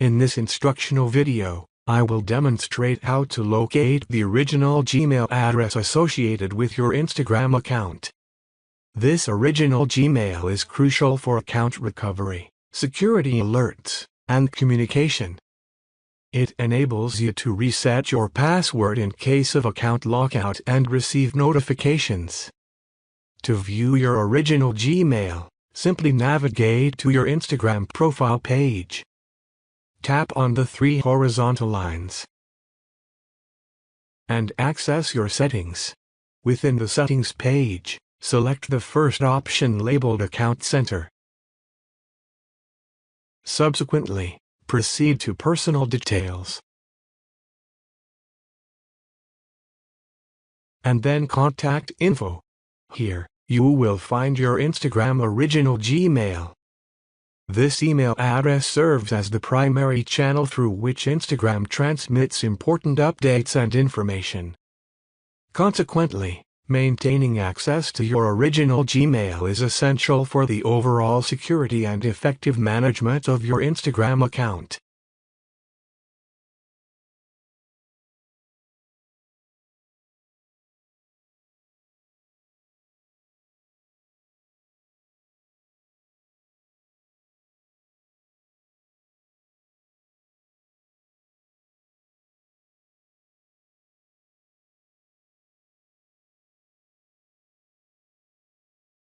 In this instructional video, I will demonstrate how to locate the original Gmail address associated with your Instagram account. This original Gmail is crucial for account recovery, security alerts, and communication. It enables you to reset your password in case of account lockout and receive notifications. To view your original Gmail, simply navigate to your Instagram profile page. Tap on the three horizontal lines and access your settings. Within the settings page, select the first option labeled Account Center. Subsequently, proceed to Personal Details, and then Contact Info. Here, you will find your Instagram original Gmail. This email address serves as the primary channel through which Instagram transmits important updates and information. Consequently, maintaining access to your original Gmail is essential for the overall security and effective management of your Instagram account.